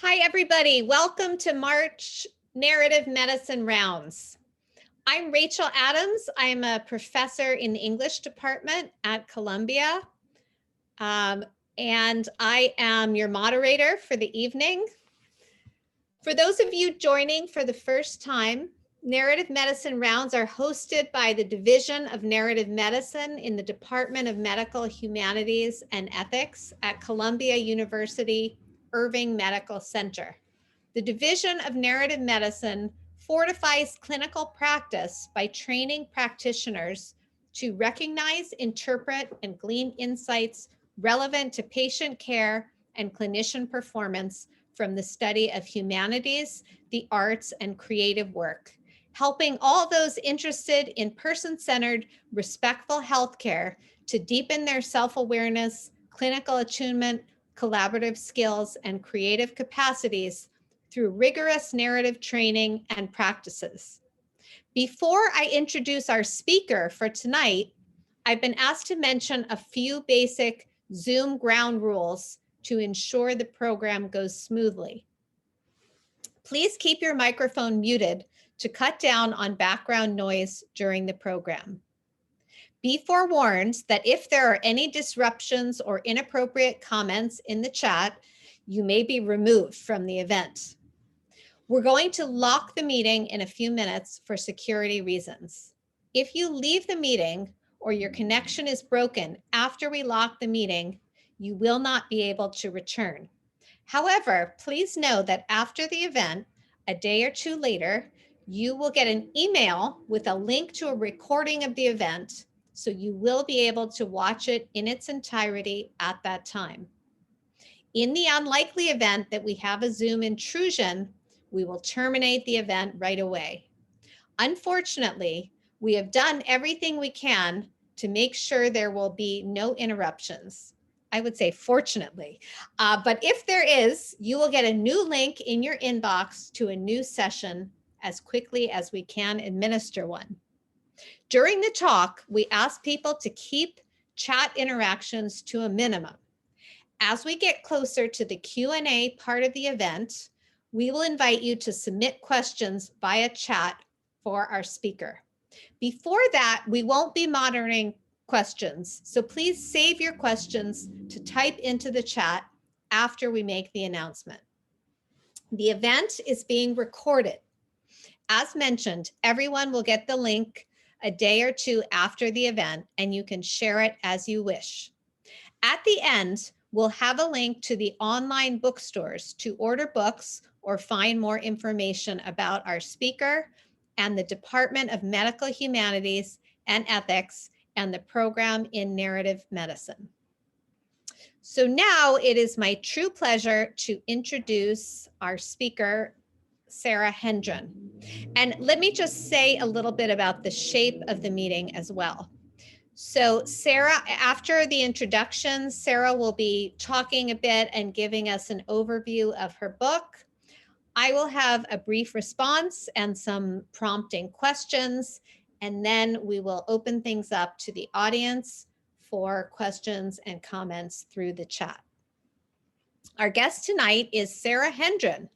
Hi, everybody. Welcome to March Narrative Medicine Rounds. I'm Rachel Adams. I'm a professor in the English department at Columbia, and I am your moderator for the evening. For those of you joining for the first time, Narrative Medicine Rounds are hosted by the Division of Narrative Medicine in the Department of Medical Humanities and Ethics at Columbia University Irving Medical Center. The Division of Narrative Medicine fortifies clinical practice by training practitioners to recognize, interpret, and glean insights relevant to patient care and clinician performance from the study of humanities, the arts, and creative work, helping all those interested in person-centered, respectful healthcare to deepen their self-awareness, clinical attunement, collaborative skills, and creative capacities through rigorous narrative training and practices. Before I introduce our speaker for tonight, I've been asked to mention a few basic Zoom ground rules to ensure the program goes smoothly. Please keep your microphone muted to cut down on background noise during the program. Be forewarned that if there are any disruptions or inappropriate comments in the chat, you may be removed from the event. We're going to lock the meeting in a few minutes for security reasons. If you leave the meeting or your connection is broken after we lock the meeting, you will not be able to return. However, please know that after the event, a day or two later, you will get an email with a link to a recording of the event, so you will be able to watch it in its entirety at that time. In the unlikely event that we have a Zoom intrusion, we will terminate the event right away. Unfortunately, we have done everything we can to make sure there will be no interruptions. I would say fortunately, but if there is, you will get a new link in your inbox to a new session as quickly as we can administer one. During the talk, we ask people to keep chat interactions to a minimum. As we get closer to the Q&A part of the event, we will invite you to submit questions via chat for our speaker. Before that, we won't be monitoring questions, so please save your questions to type into the chat after we make the announcement. The event is being recorded. As mentioned, everyone will get the link a day or two after the event, and you can share it as you wish. At the end, we'll have a link to the online bookstores to order books or find more information about our speaker and the Department of Medical Humanities and Ethics and the program in narrative medicine. So now it is my true pleasure to introduce our speaker, Sara Hendren. And let me just say a little bit about the shape of the meeting as well. So Sara, after the introduction, Sara will be talking a bit and giving us an overview of her book. I will have a brief response and some prompting questions, and then we will open things up to the audience for questions and comments through the chat. Our guest tonight is Sara Hendren,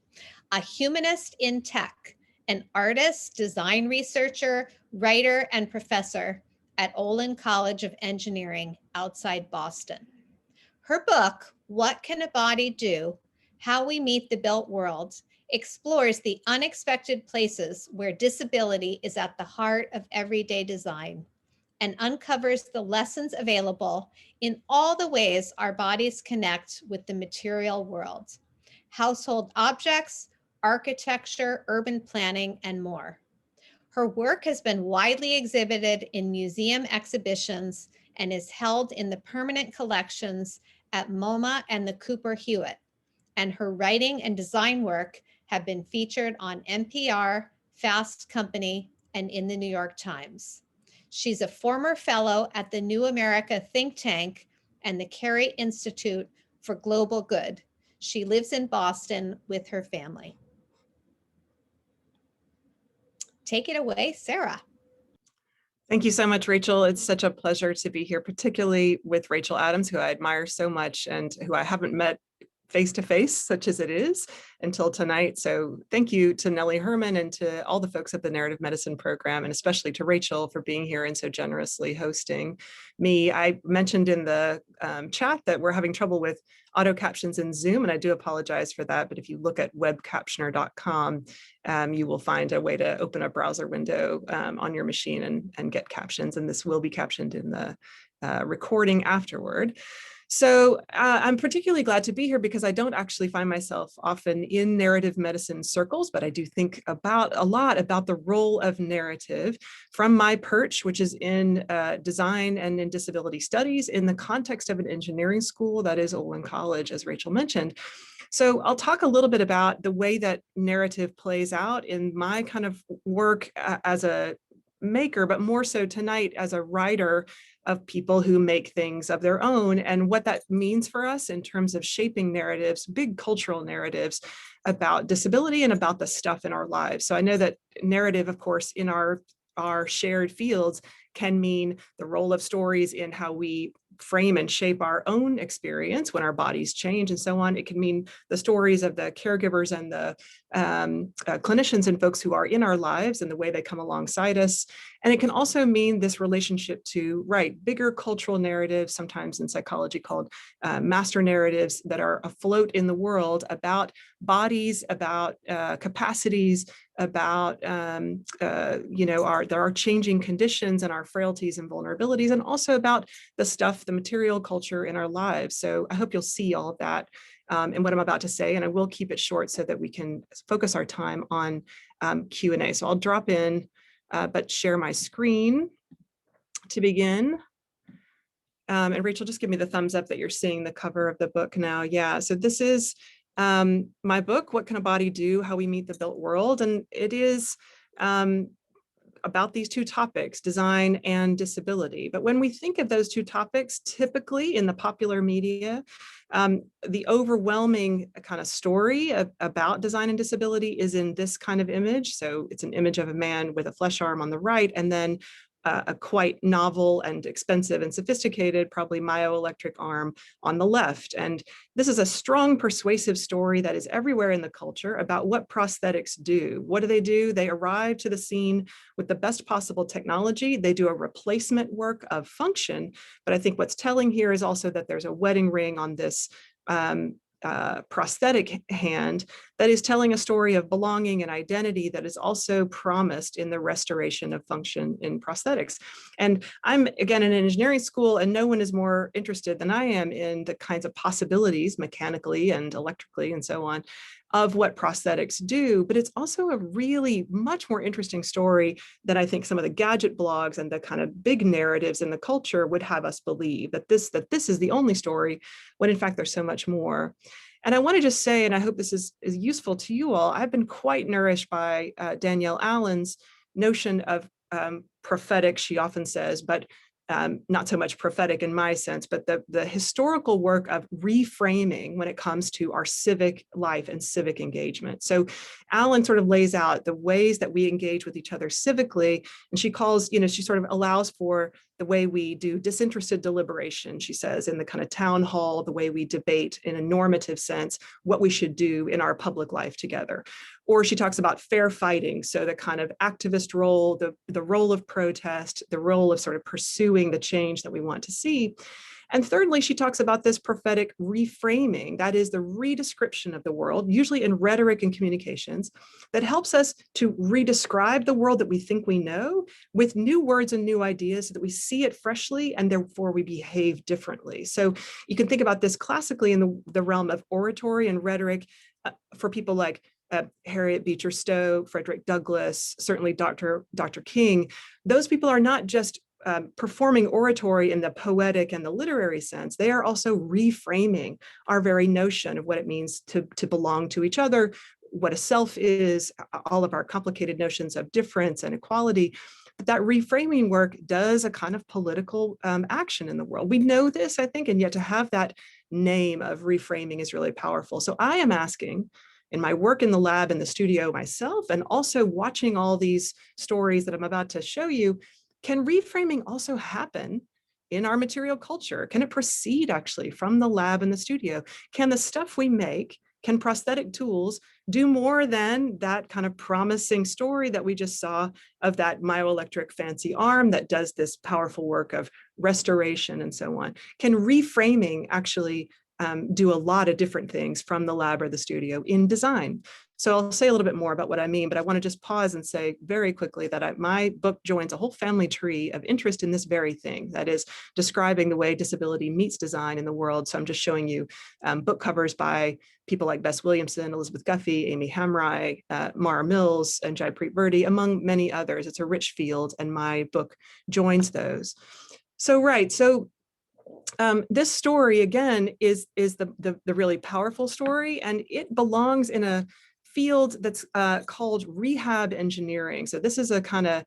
a humanist in tech, an artist, design researcher, writer, and professor at Olin College of Engineering outside Boston. Her book, What Can a Body Do? How We Meet the Built World, explores the unexpected places where disability is at the heart of everyday design and uncovers the lessons available in all the ways our bodies connect with the material world, household objects, architecture, urban planning, and more. Her work has been widely exhibited in museum exhibitions and is held in the permanent collections at MoMA and the Cooper Hewitt. And her writing and design work have been featured on NPR, Fast Company, and in the New York Times. She's a former fellow at the New America think tank and the Carey Institute for Global Good. She lives in Boston with her family. Take it away, Sara. Thank you so much, Rachel. It's such a pleasure to be here, particularly with Rachel Adams, who I admire so much and who I haven't met face-to-face, such as it is, until tonight. So thank you to Nellie Herman and to all the folks at the Narrative Medicine program, and especially to Rachel for being here and so generously hosting me. I mentioned in the chat that we're having trouble with auto captions in Zoom, and I do apologize for that. But if you look at webcaptioner.com, you will find a way to open a browser window on your machine and get captions, and this will be captioned in the recording afterward. So I'm particularly glad to be here because I don't actually find myself often in narrative medicine circles, but I do think a lot about the role of narrative from my perch, which is in design and in disability studies in the context of an engineering school, that is Olin College, as Rachel mentioned. So I'll talk a little bit about the way that narrative plays out in my kind of work as a maker, but more so tonight as a writer of people who make things of their own, and what that means for us in terms of shaping narratives, big cultural narratives about disability and about the stuff in our lives. So I know that narrative, of course, in our shared fields can mean the role of stories in how we frame and shape our own experience when our bodies change and so on. It can mean the stories of the caregivers and the clinicians and folks who are in our lives and the way they come alongside us. And it can also mean this relationship to, bigger cultural narratives, sometimes in psychology called master narratives, that are afloat in the world about bodies, about capacities, about there are changing conditions and our frailties and vulnerabilities, and also about the stuff, the material culture in our lives. So I hope you'll see all of that in what I'm about to say, and I will keep it short so that we can focus our time on Q&A. So I'll drop in, but share my screen to begin. And Rachel, just give me the thumbs up that you're seeing the cover of the book now. Yeah, so this is my book, What Can a Body Do? How We Meet the Built World. And it is about these two topics, design and disability. But when we think of those two topics, typically in the popular media, the overwhelming kind of story about design and disability is in this kind of image. So it's an image of a man with a flesh arm on the right, and then a quite novel and expensive and sophisticated, probably myoelectric arm on the left. And this is a strong, persuasive story that is everywhere in the culture about what prosthetics do. What do? They arrive to the scene with the best possible technology. They do a replacement work of function. But I think what's telling here is also that there's a wedding ring on this prosthetic hand that is telling a story of belonging and identity that is also promised in the restoration of function in prosthetics. And I'm, again, in an engineering school, and no one is more interested than I am in the kinds of possibilities mechanically and electrically and so on of what prosthetics do, but it's also a really much more interesting story than I think some of the gadget blogs and the kind of big narratives in the culture would have us believe, that this is the only story, when in fact there's so much more. And I want to just say, and I hope this is useful to you all, I've been quite nourished by Danielle Allen's notion of prophetic, she often says, but not so much prophetic in my sense, but the historical work of reframing when it comes to our civic life and civic engagement. So Allen sort of lays out the ways that we engage with each other civically, and she calls, she sort of allows for the way we do disinterested deliberation, she says, in the kind of town hall, the way we debate in a normative sense what we should do in our public life together. Or she talks about fair fighting, so the kind of activist role, the role of protest, the role of sort of pursuing the change that we want to see. And thirdly, she talks about this prophetic reframing, that is the redescription of the world, usually in rhetoric and communications, that helps us to redescribe the world that we think we know with new words and new ideas so that we see it freshly and therefore we behave differently. So you can think about this classically in the realm of oratory and rhetoric for people like Harriet Beecher Stowe, Frederick Douglass, certainly Dr. King. Those people are not just performing oratory in the poetic and the literary sense. They are also reframing our very notion of what it means to belong to each other, what a self is, all of our complicated notions of difference and equality. But that reframing work does a kind of political action in the world. We know this, I think, and yet to have that name of reframing is really powerful. So I am asking, in my work in the lab, in the studio myself, and also watching all these stories that I'm about to show you, can reframing also happen in our material culture? Can it proceed actually from the lab and the studio? Can the stuff we make, can prosthetic tools do more than that kind of promising story that we just saw of that myoelectric fancy arm that does this powerful work of restoration and so on? Can reframing actually do a lot of different things from the lab or the studio in design? So I'll say a little bit more about what I mean, but I want to just pause and say very quickly that my book joins a whole family tree of interest in this very thing, that is describing the way disability meets design in the world. So I'm just showing you book covers by people like Bess Williamson, Elizabeth Guffey, Amy Hamrai, Mara Mills, and Jaipreet Virdi, among many others. It's a rich field, and my book joins those. So, right, so this story, again, is the really powerful story, and it belongs in a field that's called rehab engineering. So this is a kind of,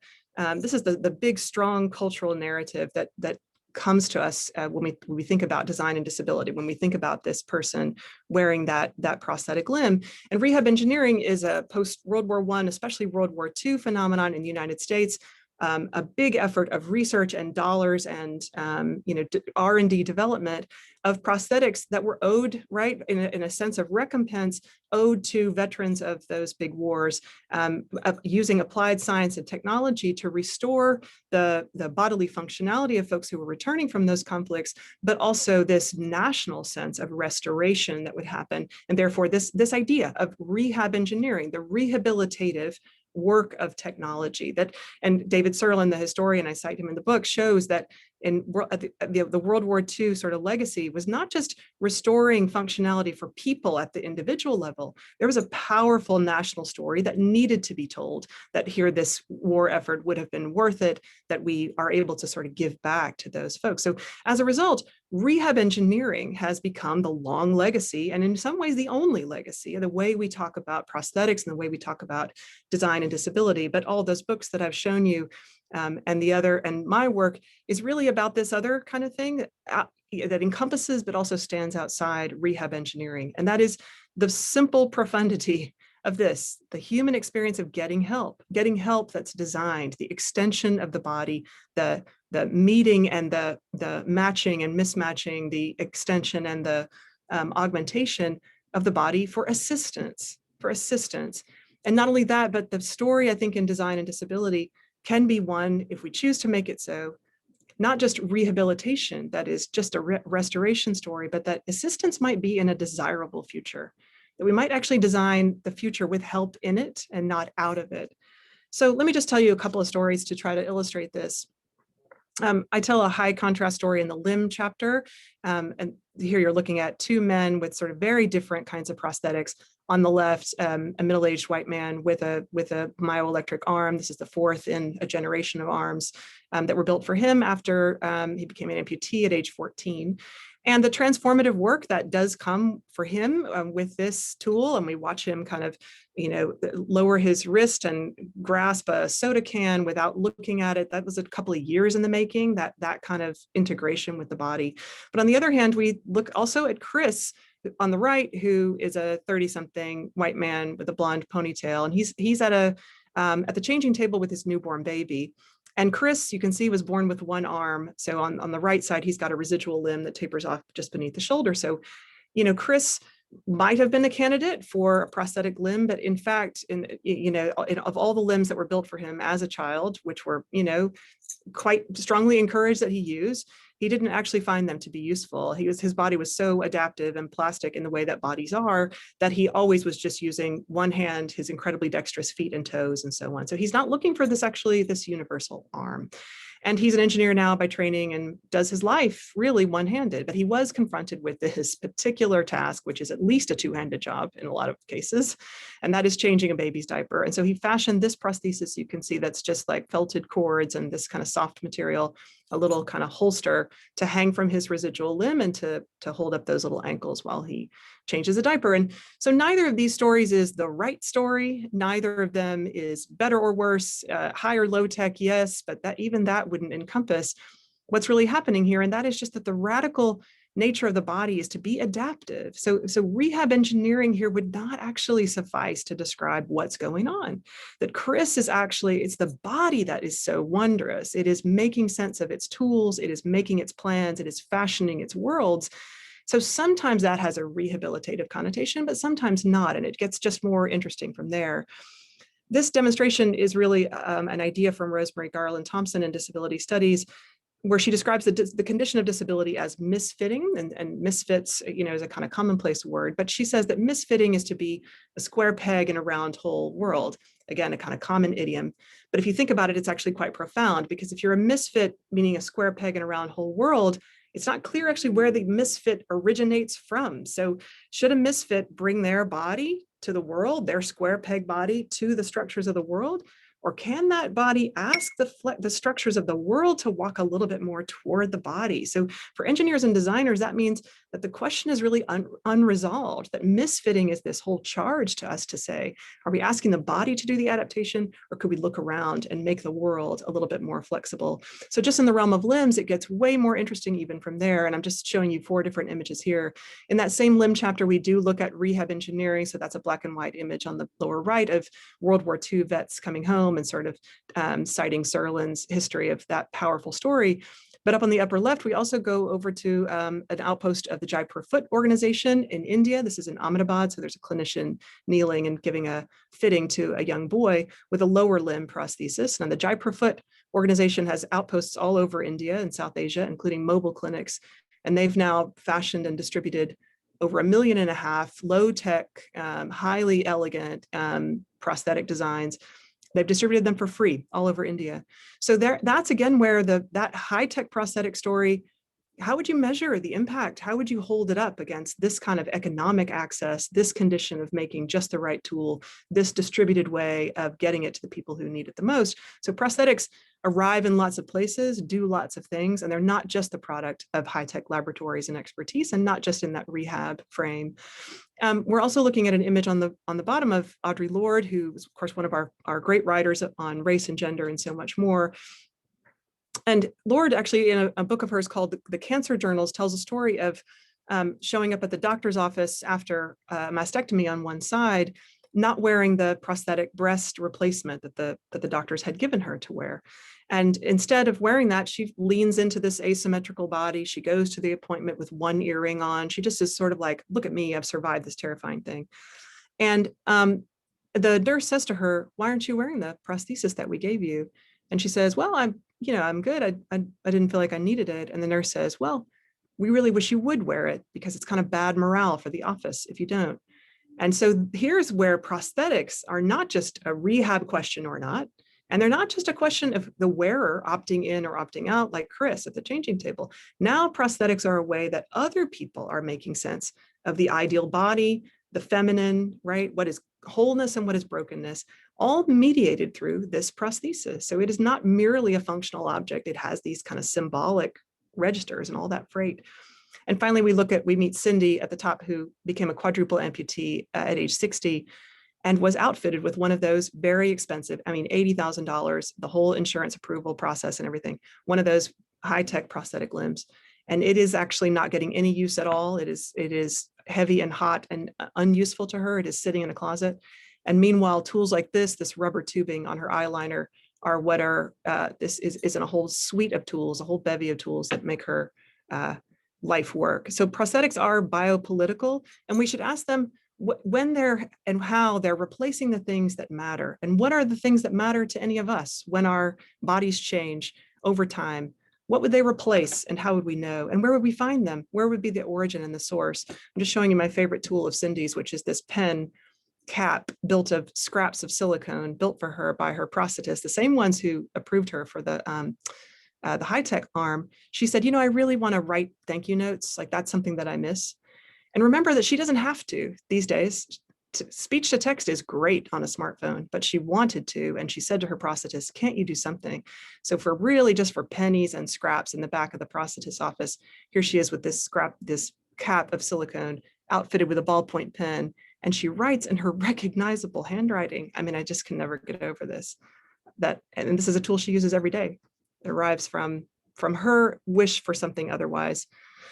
this is the big, strong cultural narrative that comes to us when we think about design and disability, when we think about this person wearing that prosthetic limb. And rehab engineering is a post-World War I, especially World War II phenomenon in the United States. A big effort of research and dollars and R&D development of prosthetics that were owed, right, in a sense of recompense, owed to veterans of those big wars, using applied science and technology to restore the bodily functionality of folks who were returning from those conflicts, but also this national sense of restoration that would happen. And therefore this idea of rehab engineering, the rehabilitative work of technology, and David Serlin, the historian, I cite him in the book, shows that in the World War II sort of legacy was not just restoring functionality for people at the individual level. There was a powerful national story that needed to be told, that here this war effort would have been worth it, that we are able to sort of give back to those folks. So as a result, rehab engineering has become the long legacy, and in some ways the only legacy of the way we talk about prosthetics and the way we talk about design and disability. But all those books that I've shown you and my work is really about this other kind of thing that encompasses but also stands outside rehab engineering. And that is the simple profundity of this, the human experience of getting help that's designed, the extension of the body, the meeting and the matching and mismatching, the extension and the augmentation of the body for assistance. And not only that, but the story, I think, in design and disability can be one, if we choose to make it so, not just rehabilitation, that is just a restoration story, but that assistance might be in a desirable future, that we might actually design the future with help in it and not out of it. So let me just tell you a couple of stories to try to illustrate this. I tell a high contrast story in the limb chapter, and here you're looking at two men with sort of very different kinds of prosthetics. On the left, a middle-aged white man with a myoelectric arm. This is the fourth in a generation of arms that were built for him after he became an amputee at age 14. And the transformative work that does come for him with this tool, and we watch him kind of, lower his wrist and grasp a soda can without looking at it. That was a couple of years in the making, that kind of integration with the body. But on the other hand, we look also at Chris on the right, who is a 30-something white man with a blonde ponytail, and he's at the changing table with his newborn baby. And Chris, you can see, was born with one arm. So on the right side, he's got a residual limb that tapers off just beneath the shoulder. So, Chris might have been a candidate for a prosthetic limb, but in fact, of all the limbs that were built for him as a child, which were, quite strongly encouraged that he use, he didn't actually find them to be useful. His body was so adaptive and plastic in the way that bodies are, that he always was just using one hand, his incredibly dexterous feet and toes and so on. So he's not looking for this universal arm. And he's an engineer now by training and does his life really one-handed, but he was confronted with this particular task, which is at least a two-handed job in a lot of cases, and that is changing a baby's diaper. And so he fashioned this prosthesis, you can see, that's just like felted cords and this kind of soft material, a little kind of holster to hang from his residual limb and to hold up those little ankles while he changes a diaper. And so neither of these stories is the right story. Neither of them is better or worse, high or low tech, yes, but even that wouldn't encompass what's really happening here. And that is just that the radical nature of the body is to be adaptive. So rehab engineering here would not actually suffice to describe what's going on. That Chris is actually, it's the body that is so wondrous. It is making sense of its tools. It is making its plans. It is fashioning its worlds. So sometimes that has a rehabilitative connotation, but sometimes not. And it gets just more interesting from there. This demonstration is really an idea from Rosemary Garland Thompson in disability studies, where she describes the condition of disability as misfitting, and misfits, is a kind of commonplace word, but she says that misfitting is to be a square peg in a round hole world. Again, a kind of common idiom. But if you think about it, it's actually quite profound, because if you're a misfit, meaning a square peg in a round hole world, it's not clear actually where the misfit originates from. So should a misfit bring their body to the world, their square peg body to the structures of the world? Or can that body ask the structures of the world to walk a little bit more toward the body? So for engineers and designers, that means that the question is really unresolved, that misfitting is this whole charge to us to say, are we asking the body to do the adaptation, or could we look around and make the world a little bit more flexible? So just in the realm of limbs, it gets way more interesting even from there. And I'm just showing you 4 different images here. In that same limb chapter, we do look at rehab engineering. So that's a black and white image on the lower right of World War II vets coming home and sort of citing Serlin's history of that powerful story. But up on the upper left, we also go over to an outpost of the Jaipur Foot organization in India. This is in Ahmedabad. So there's a clinician kneeling and giving a fitting to a young boy with a lower limb prosthesis. And the Jaipur Foot organization has outposts all over India and South Asia, including mobile clinics. And they've now fashioned and distributed over 1.5 million low-tech, highly elegant prosthetic designs. They've distributed them for free all over India. So that's again where that high-tech prosthetic story, how would you measure the impact? How would you hold it up against this kind of economic access, this condition of making just the right tool, this distributed way of getting it to the people who need it the most? So prosthetics arrive in lots of places, do lots of things, and they're not just the product of high-tech laboratories and expertise, and not just in that rehab frame. We're also looking at an image on the bottom of Audre Lorde, who is, of course, one of our great writers on race and gender and so much more. And Lorde actually, in a book of hers called The Cancer Journals, tells a story of showing up at the doctor's office after a mastectomy on one side, not wearing the prosthetic breast replacement that the doctors had given her to wear. And instead of wearing that, she leans into this asymmetrical body. She goes to the appointment with one earring on. She just is sort of like, look at me, I've survived this terrifying thing. And the nurse says to her, why aren't you wearing the prosthesis that we gave you? And she says, well, I'm good. I didn't feel like I needed it. And the nurse says, well, we really wish you would wear it, because it's kind of bad morale for the office if you don't. And so here's where prosthetics are not just a rehab question or not, and they're not just a question of the wearer opting in or opting out, like Chris at the changing table. Now prosthetics are a way that other people are making sense of the ideal body, the feminine, right? What is wholeness and what is brokenness, all mediated through this prosthesis. So it is not merely a functional object. It has these kind of symbolic registers and all that freight. And finally, we meet Cindy at the top, who became a quadruple amputee at age 60 and was outfitted with one of those very expensive, $80,000, the whole insurance approval process and everything, one of those high-tech prosthetic limbs. And it is actually not getting any use at all. It is heavy and hot and unuseful to her. It is sitting in a closet. And meanwhile, tools like this rubber tubing on her eyeliner are what this is in a whole suite of tools, a whole bevy of tools that make her life work. So prosthetics are biopolitical, and we should ask them when they're and how they're replacing the things that matter. And what are the things that matter to any of us when our bodies change over time? What would they replace, and how would we know? And where would we find them? Where would be the origin and the source? I'm just showing you my favorite tool of Cindy's, which is this pen cap built of scraps of silicone built for her by her prosthetist, the same ones who approved her for the high-tech arm. She said, I really want to write thank you notes. Like, that's something that I miss. And remember that she doesn't have to these days. Speech to text is great on a smartphone, but she wanted to. And she said to her prosthetist, can't you do something? So just for pennies and scraps in the back of the prosthetist's office, here she is with this cap of silicone outfitted with a ballpoint pen. And she writes in her recognizable handwriting. I just can never get over this. And this is a tool she uses every day. It arrives from her wish for something otherwise.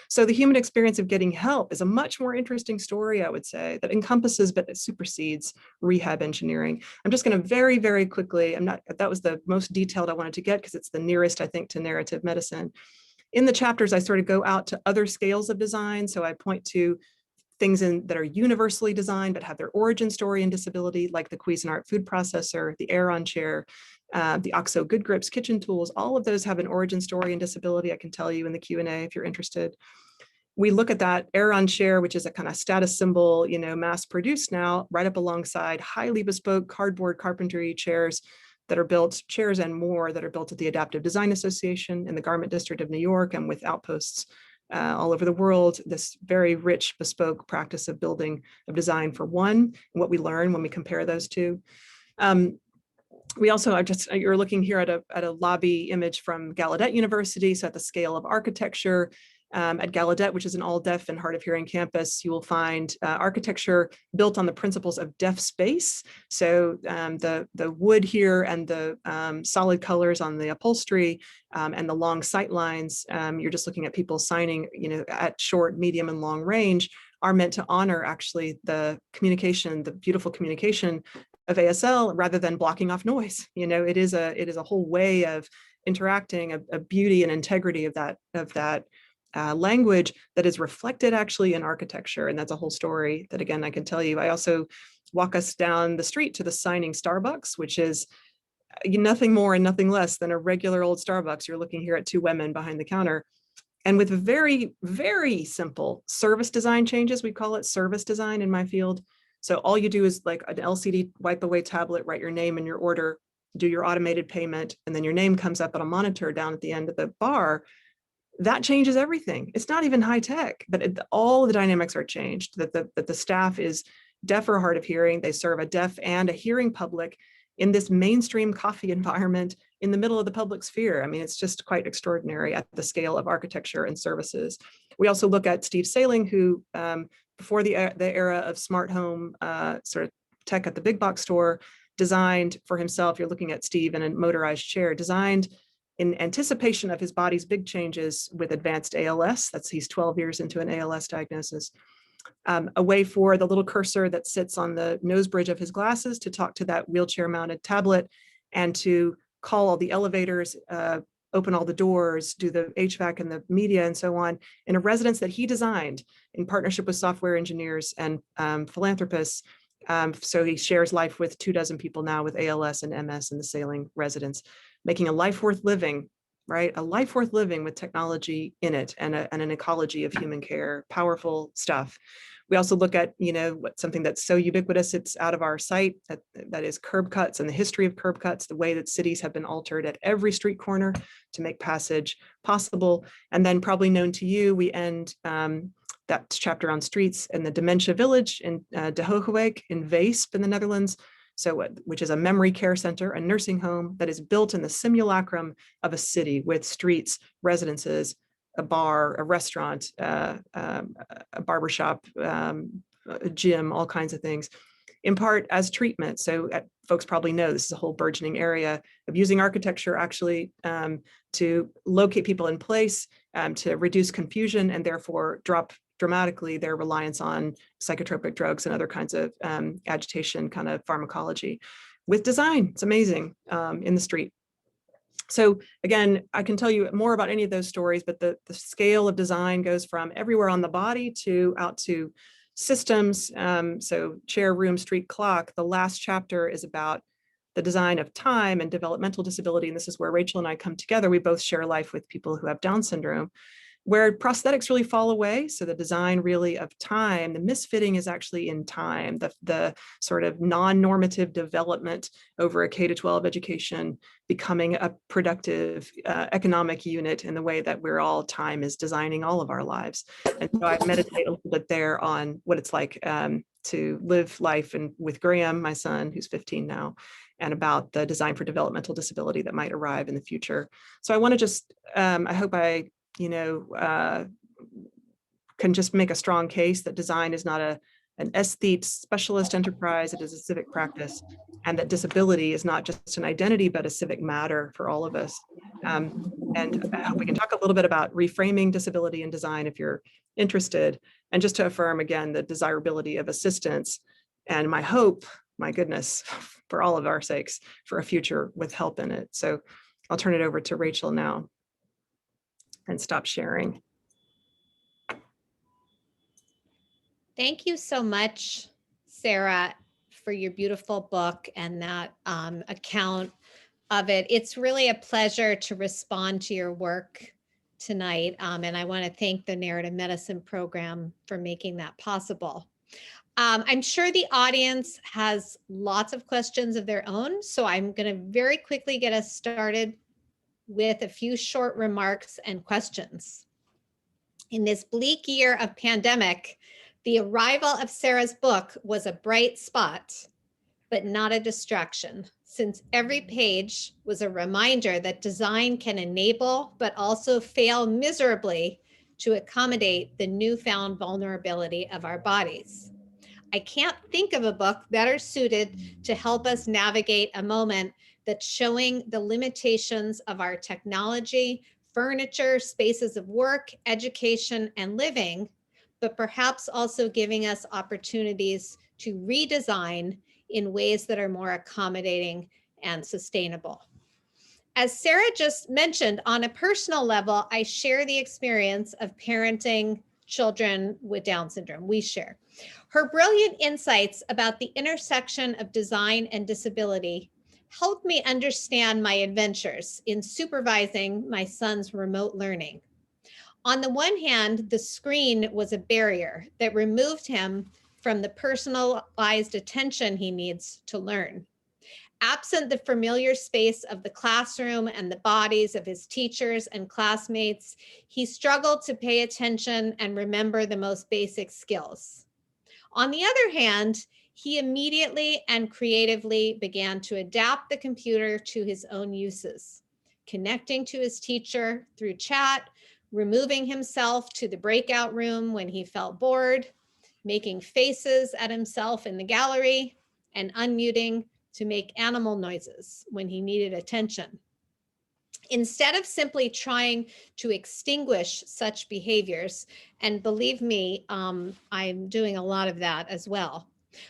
So the human experience of getting help is a much more interesting story, I would say, that encompasses but it supersedes rehab engineering. I'm just going to very, very quickly, that was the most detailed I wanted to get because it's the nearest, I think, to narrative medicine. In the chapters, I sort of go out to other scales of design. So I point to things that are universally designed but have their origin story in disability, like the Cuisinart food processor, the Aeron chair, the OXO Good Grips kitchen tools. All of those have an origin story in disability. I can tell you in the Q&A if you're interested. We look at that Aeron chair, which is a kind of status symbol, mass produced now, right up alongside highly bespoke cardboard carpentry chairs that are built, chairs and more that are built at the Adaptive Design Association in the Garment District of New York, and with outposts all over the world, this very rich bespoke practice of building, of design for one, and what we learn when we compare those two. We also are you're looking here at a lobby image from Gallaudet University. So at the scale of architecture, at Gallaudet, which is an all-deaf and hard-of-hearing campus, you will find architecture built on the principles of deaf space. So the wood here and the solid colors on the upholstery and the long sight lines, you're just looking at people signing, at short, medium, and long range, are meant to honor actually the communication, the beautiful communication of ASL, rather than blocking off noise. It is a whole way of interacting, a beauty and integrity of that language that is reflected actually in architecture. And that's a whole story that, again, I can tell you. I also walk us down the street to the signing Starbucks, which is nothing more and nothing less than a regular old Starbucks. You're looking here at two women behind the counter. And with very, very simple service design changes, we call it service design in my field. So all you do is like an LCD wipe away tablet, write your name and your order, do your automated payment, and then your name comes up on a monitor down at the end of the bar. That changes everything. It's not even high tech, but all the dynamics are changed. That the staff is deaf or hard of hearing. They serve a deaf and a hearing public in this mainstream coffee environment in the middle of the public sphere. I mean, it's just quite extraordinary at the scale of architecture and services. We also look at Steve Sailing, who before the era of smart home sort of tech at the big box store, designed for himself. You're looking at Steve in a motorized chair, designed in anticipation of his body's big changes with advanced ALS. He's 12 years into an ALS diagnosis. A way for the little cursor that sits on the nose bridge of his glasses to talk to that wheelchair mounted tablet and to call all the elevators, open all the doors, do the HVAC and the media and so on, in a residence that he designed in partnership with software engineers and philanthropists. So he shares life with 24 people now with ALS and MS in the Sailing residence, making a life worth living, right? A life worth living with technology in it and an ecology of human care. Powerful stuff. We also look at, something that's so ubiquitous, it's out of our sight, that is curb cuts and the history of curb cuts, the way that cities have been altered at every street corner to make passage possible. And then probably known to you, we end that chapter on streets in the Dementia Village in De Hoogheweg in Weesp in the Netherlands. So, which is a memory care center, a nursing home that is built in the simulacrum of a city with streets, residences, a bar, a restaurant, a barbershop, a gym, all kinds of things, in part as treatment. So folks probably know this is a whole burgeoning area of using architecture actually to locate people in place, to reduce confusion and therefore drop dramatically their reliance on psychotropic drugs and other kinds of agitation kind of pharmacology with design. It's amazing in the street. So again, I can tell you more about any of those stories, but the scale of design goes from everywhere on the body to out to systems. So chair, room, street, clock. The last chapter is about the design of time and developmental disability. And this is where Rachel and I come together. We both share life with people who have Down syndrome, where prosthetics really fall away. So the design really of time, the misfitting is actually in time, the sort of non-normative development over a K-12 education becoming a productive economic unit in the way that time is designing all of our lives. And so I meditate a little bit there on what it's like to live life with Graham, my son, who's 15 now, and about the design for developmental disability that might arrive in the future. So I want to just, I hope I can just make a strong case that design is not an aesthete specialist enterprise, it is a civic practice, and that disability is not just an identity, but a civic matter for all of us. And I hope we can talk a little bit about reframing disability in design if you're interested, and just to affirm again the desirability of assistance and my hope, my goodness, for all of our sakes, for a future with help in it. So I'll turn it over to Rachel now and stop sharing. Thank you so much, Sara, for your beautiful book and that account of it. It's really a pleasure to respond to your work tonight. And I want to thank the Narrative Medicine program for making that possible. I'm sure the audience has lots of questions of their own, so I'm going to very quickly get us started with a few short remarks and questions. In this bleak year of pandemic, the arrival of Sara's book was a bright spot, but not a distraction, since every page was a reminder that design can enable, but also fail miserably to accommodate the newfound vulnerability of our bodies. I can't think of a book better suited to help us navigate a moment that's showing the limitations of our technology, furniture, spaces of work, education, and living, but perhaps also giving us opportunities to redesign in ways that are more accommodating and sustainable. As Sara just mentioned, on a personal level, I share the experience of parenting children with Down syndrome. We share. Her brilliant insights about the intersection of design and disability helped me understand my adventures in supervising my son's remote learning. On the one hand, the screen was a barrier that removed him from the personalized attention he needs to learn. Absent the familiar space of the classroom and the bodies of his teachers and classmates, he struggled to pay attention and remember the most basic skills. On the other hand, he immediately and creatively began to adapt the computer to his own uses, connecting to his teacher through chat, removing himself to the breakout room when he felt bored, making faces at himself in the gallery, and unmuting to make animal noises when he needed attention. Instead of simply trying to extinguish such behaviors, and believe me, I'm doing a lot of that as well.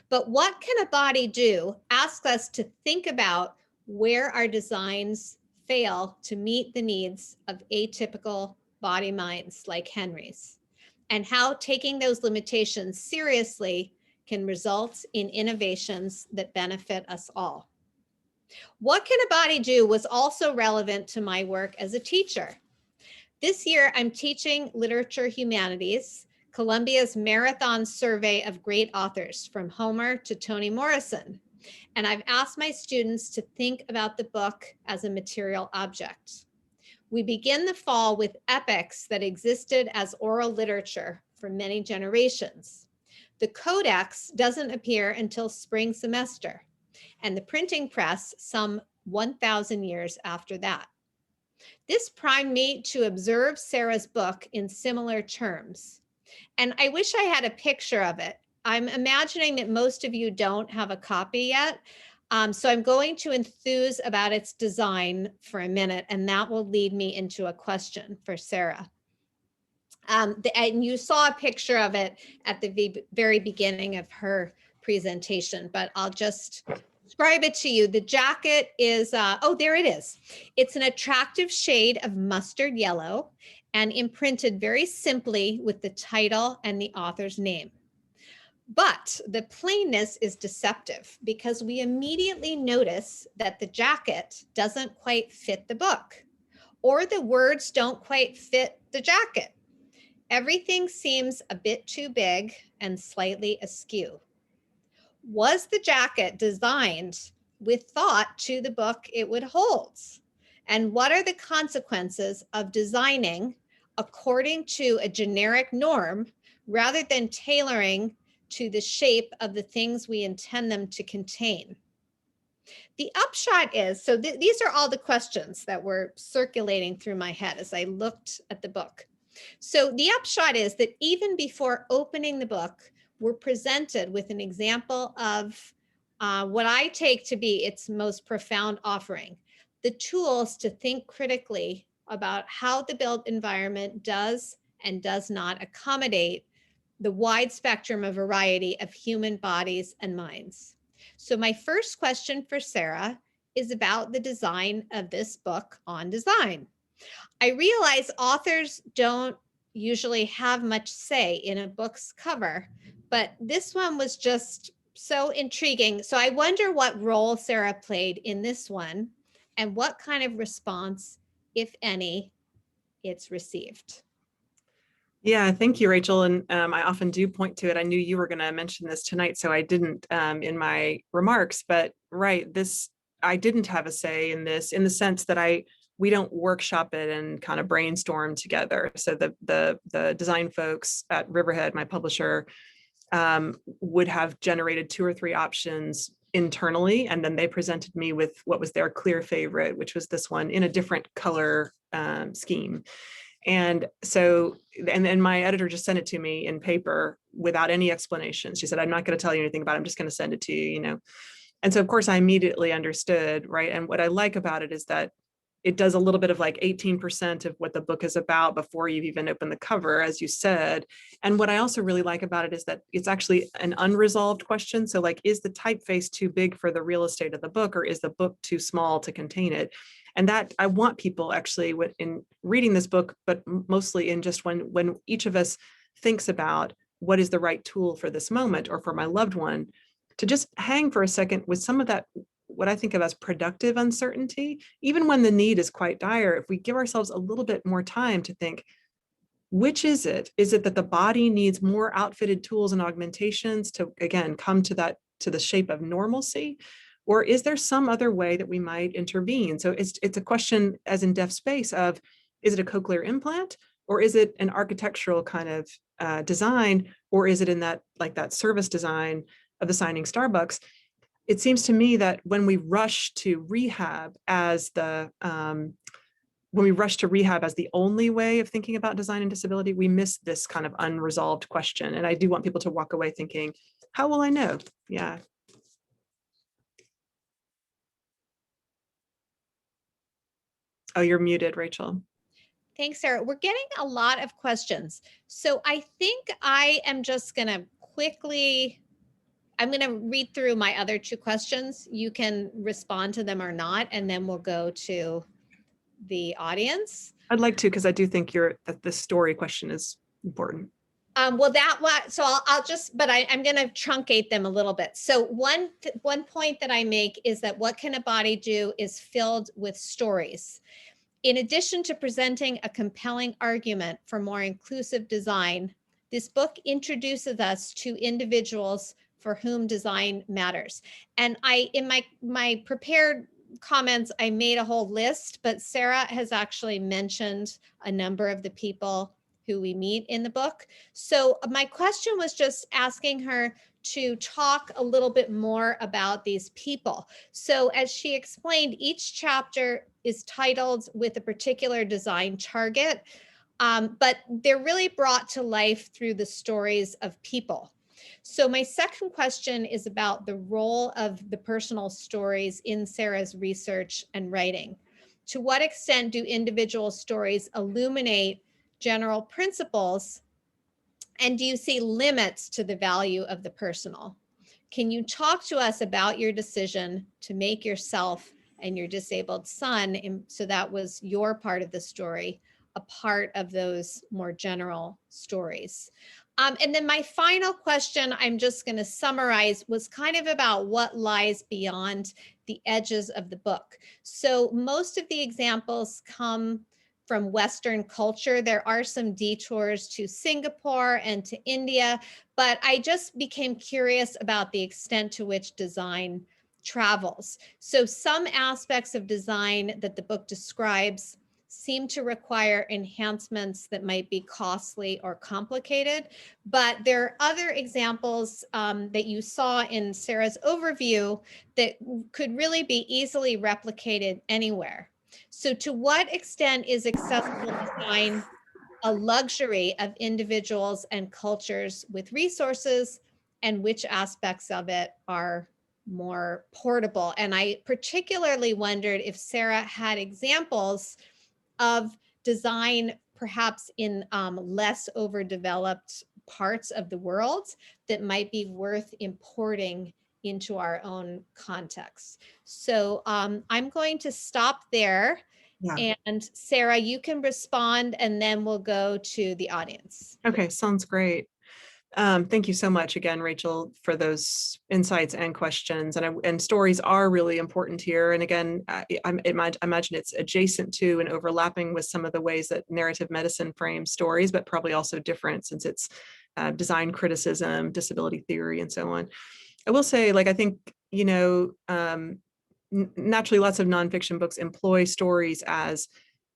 But what can a body do asks us to think about where our designs fail to meet the needs of atypical body minds like Henry's, and how taking those limitations seriously can result in innovations that benefit us all. What can a body do was also relevant to my work as a teacher. This year, I'm teaching literature humanities, Columbia's marathon survey of great authors from Homer to Toni Morrison. And I've asked my students to think about the book as a material object. We begin the fall with epics that existed as oral literature for many generations. The codex doesn't appear until spring semester, and the printing press some 1,000 years after that. This primed me to observe Sara's book in similar terms. And I wish I had a picture of it. I'm imagining that most of you don't have a copy yet. So I'm going to enthuse about its design for a minute, and that will lead me into a question for Sara. And you saw a picture of it at the very beginning of her presentation, but I'll just describe it to you. The jacket is, oh, there it is. It's an attractive shade of mustard yellow and imprinted very simply with the title and the author's name. But the plainness is deceptive because we immediately notice that the jacket doesn't quite fit the book, or the words don't quite fit the jacket. Everything seems a bit too big and slightly askew. Was the jacket designed with thought to the book it would hold? And what are the consequences of designing according to a generic norm rather than tailoring to the shape of the things we intend them to contain? The upshot is, so these are all the questions that were circulating through my head as I looked at the book. So the upshot is that even before opening the book, we're presented with an example of what I take to be its most profound offering, the tools to think critically about how the built environment does and does not accommodate the wide spectrum of variety of human bodies and minds. So my first question for Sara is about the design of this book on design. I realize authors don't usually have much say in a book's cover, but this one was just so intriguing. So I wonder what role Sara played in this one and what kind of response, if any, it's received. Yeah, thank you, Rachel. And I often do point to it. I knew you were going to mention this tonight, so I didn't in my remarks. But right, I didn't have a say in this in the sense that we don't workshop it and kind of brainstorm together. So the design folks at Riverhead, my publisher, would have generated 2 or 3 options internally, and then they presented me with what was their clear favorite, which was this one in a different color scheme. And so, and then my editor just sent it to me in paper without any explanation. She said, I'm not going to tell you anything about it. I'm just going to send it to you, you know. And so, of course, I immediately understood, right? And what I like about it is that it does a little bit of like 18% of what the book is about before you've even opened the cover, as you said. And what I also really like about it is that it's actually an unresolved question. So like, is the typeface too big for the real estate of the book, or is the book too small to contain it? And that I want people actually in reading this book, but mostly in just when each of us thinks about what is the right tool for this moment or for my loved one, to just hang for a second with some of that, what I think of as productive uncertainty, even when the need is quite dire. If we give ourselves a little bit more time to think, which is it? Is it that the body needs more outfitted tools and augmentations to, again, come to the shape of normalcy? Or is there some other way that we might intervene? So it's a question, as in deaf space, of, is it a cochlear implant, or is it an architectural kind of design, or is it in that service design of assigning Starbucks? It seems to me that when we rush to rehab as the only way of thinking about design and disability, we miss this kind of unresolved question. And I do want people to walk away thinking, how will I know? Yeah. Oh, you're muted, Rachel. Thanks, Sara. We're getting a lot of questions. So I think I am just going to I'm going to read through my other 2 questions. You can respond to them or not, and then we'll go to the audience. I'd like to, because I do think that the story question is important. I'm going to truncate them a little bit. So one point that I make is that what can a body do is filled with stories. In addition to presenting a compelling argument for more inclusive design, this book introduces us to individuals for whom design matters. And in my prepared comments, I made a whole list, but Sara has actually mentioned a number of the people who we meet in the book. So my question was just asking her to talk a little bit more about these people. So as she explained, each chapter is titled with a particular design target, but they're really brought to life through the stories of people. So my second question is about the role of the personal stories in Sara's research and writing. To what extent do individual stories illuminate general principles, and do you see limits to the value of the personal? Can you talk to us about your decision to make yourself and your disabled son, so that was your part of the story, a part of those more general stories? And then my final question, I'm just going to summarize, was kind of about what lies beyond the edges of the book. So most of the examples come from Western culture. There are some detours to Singapore and to India, but I just became curious about the extent to which design travels. So some aspects of design that the book describes seem to require enhancements that might be costly or complicated, but there are other examples that you saw in Sara's overview that could really be easily replicated anywhere. So to what extent is accessible design a luxury of individuals and cultures with resources, and which aspects of it are more portable. And I particularly wondered if Sara had examples of design, perhaps in less overdeveloped parts of the world, that might be worth importing into our own context. So I'm going to stop there. Yeah. And Sara, you can respond, and then we'll go to the audience. Okay, sounds great. Thank you so much again, Rachel, for those insights and questions. And stories are really important here. And again, I imagine it's adjacent to and overlapping with some of the ways that narrative medicine frames stories, but probably also different since it's design criticism, disability theory, and so on. I will say, like, I think, naturally lots of nonfiction books employ stories as